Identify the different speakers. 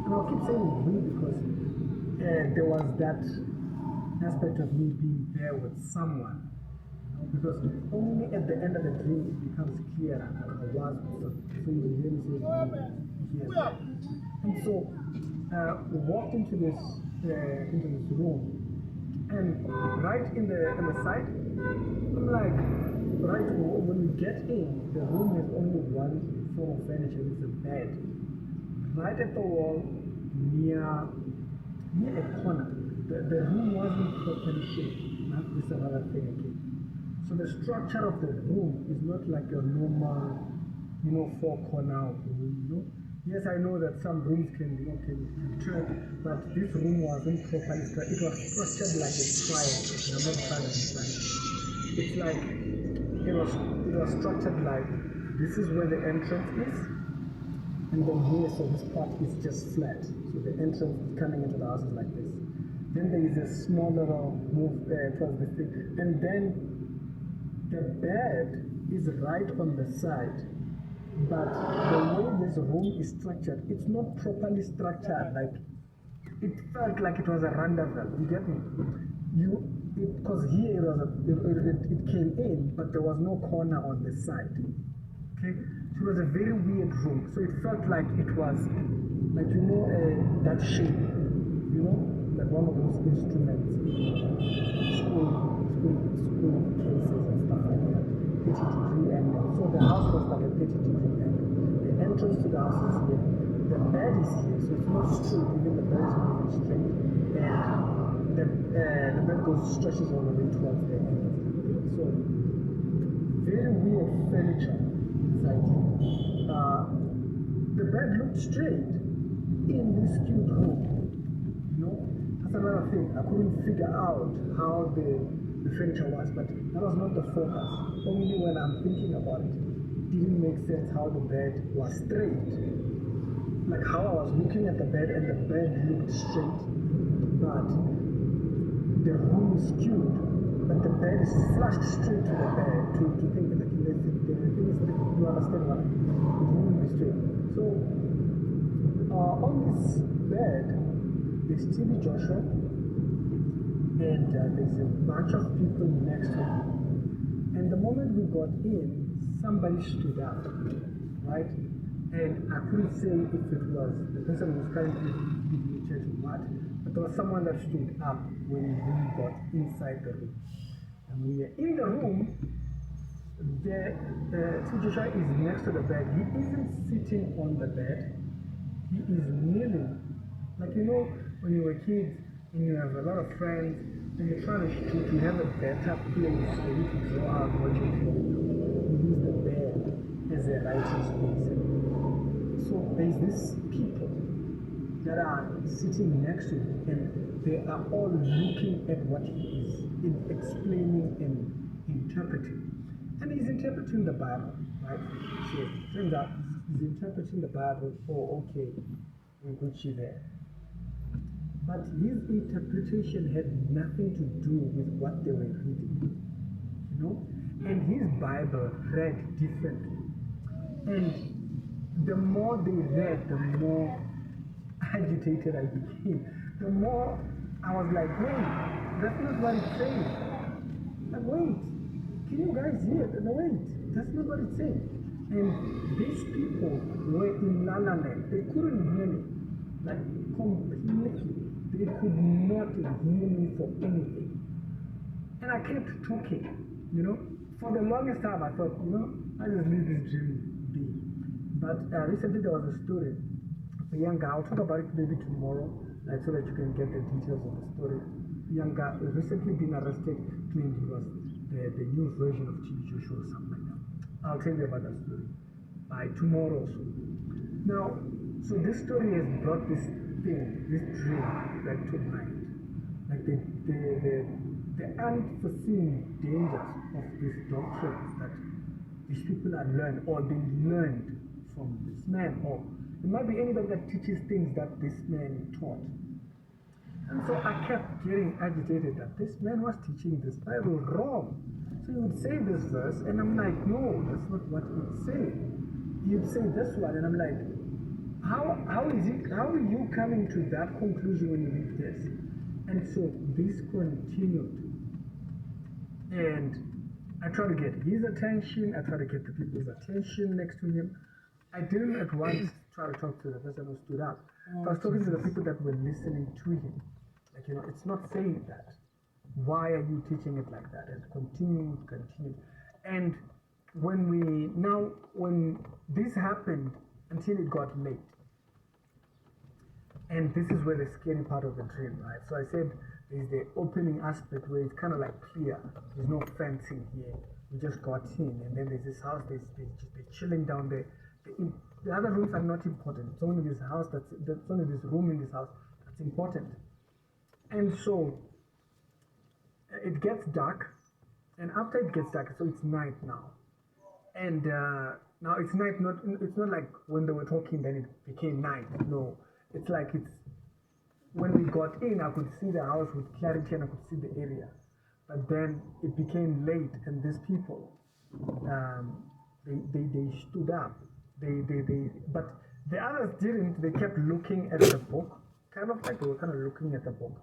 Speaker 1: And I'll keep saying we because there was that aspect of me being there with someone. Because only at the end of the dream it becomes clear that I was with them. So you hear me say, yes. And so we walked into this room, and right in the side, I'm like, right when we get in, the room has only one form of furniture, it's a bed. Right at the wall, near a corner. The room wasn't properly shaped. Not this another thing again. So the structure of the room is not like a normal, four-corner room. Yes, I know that some rooms can turn, but this room wasn't properly structured. It was structured like a triangle. I'm not trying to define it. It's like it was structured like this is where the entrance is, and then here, so this part is just flat. So the entrance coming into the house is like this. Then there is a small little move towards the thing, and then the bed is right on the side. But the way this room is structured, it's not properly structured. Like it felt like it was a rendezvous. You get me? Because here it came in, but there was no corner on the side. Okay, so it was a very weird room. So it felt like it was like that shape, like one of those instruments, school cases and stuff like that. 30-degree angle. So the house was like a 30-degree angle. The entrance to the house is here. The bed is here, so it's not straight. Even the bed is not even straight. And the bed stretches all the way towards the end of the bed. So very weird furniture inside here. The bed looked straight in this cute room. That's another thing. I couldn't figure out how the furniture was, but that was not the focus. Only when I'm thinking about it, it didn't make sense how the bed was straight. Like how I was looking at the bed and the bed looked straight, but the room is skewed, but the bed is flushed straight to the bed to think that the thing is, you understand what the room is straight. So on this bed, there's TB Joshua, and there's a bunch of people next to him. And the moment we got in, somebody stood up, right? And I couldn't say if it was the person who was currently leading the church or what, but there was someone that stood up when we got inside the room. And when we were in the room, TB Joshua is next to the bed. He isn't sitting on the bed. He is kneeling. Like when you were kids and you have a lot of friends and you're trying to have a better place for you to draw out what you're doing, you use the bed as a writing space. So there's these people that are sitting next to him and they are all looking at what he is explaining and interpreting. And he's interpreting the Bible, right? So it turns out he's interpreting the Bible. Oh, okay, we're Gucci there. But his interpretation had nothing to do with what they were reading, And his Bible read differently. And the more they read, the more agitated I became. The more I was like, wait, that's not what it's saying. Like, wait, can you guys hear it? No, wait, that's not what it's saying. And these people were in La La Land. They couldn't hear me. Like, completely. They could not hear me for anything. And I kept talking, For the longest time, I thought, I just leave this dream be. But recently there was a story of a young guy. I'll talk about it maybe tomorrow, so that you can get the details of the story. A young guy was recently been arrested, claimed he was the new version of TB Joshua or something like that. I'll tell you about that story by tomorrow or so. Now, so this story has brought this dream back to mind. Like the unforeseen dangers of these doctrines that these people are learned, or they learned from this man, or it might be anybody that teaches things that this man taught. And so I kept getting agitated that this man was teaching this Bible wrong. So he would say this verse, and I'm like, no, that's not what it's saying. He'd say this one, and I'm like, how are you coming to that conclusion when you read this? And so this continued. And I try to get his attention, I try to get the people's attention next to him. I didn't at once try to talk to the person who stood up. I was talking to the people that were listening to him. Like, it's not saying that. Why are you teaching it like that? And continued. And when this happened until it got late, and this is where the scary part of the dream, right? So I said there's the opening aspect where it's kind of like clear. There's no fencing here. We just got in, and then there's this house. They're chilling down there. The other rooms are not important. It's only this house that's only this room in this house that's important. And so it gets dark, and after it gets dark, so it's night now. And now it's night. It's not like when they were talking, then it became night. No, it's like when we got in, I could see the house with clarity and I could see the area. But then it became late, and these people, they stood up. But the others didn't. They kept looking at the book, kind of like they were kind of looking at the book.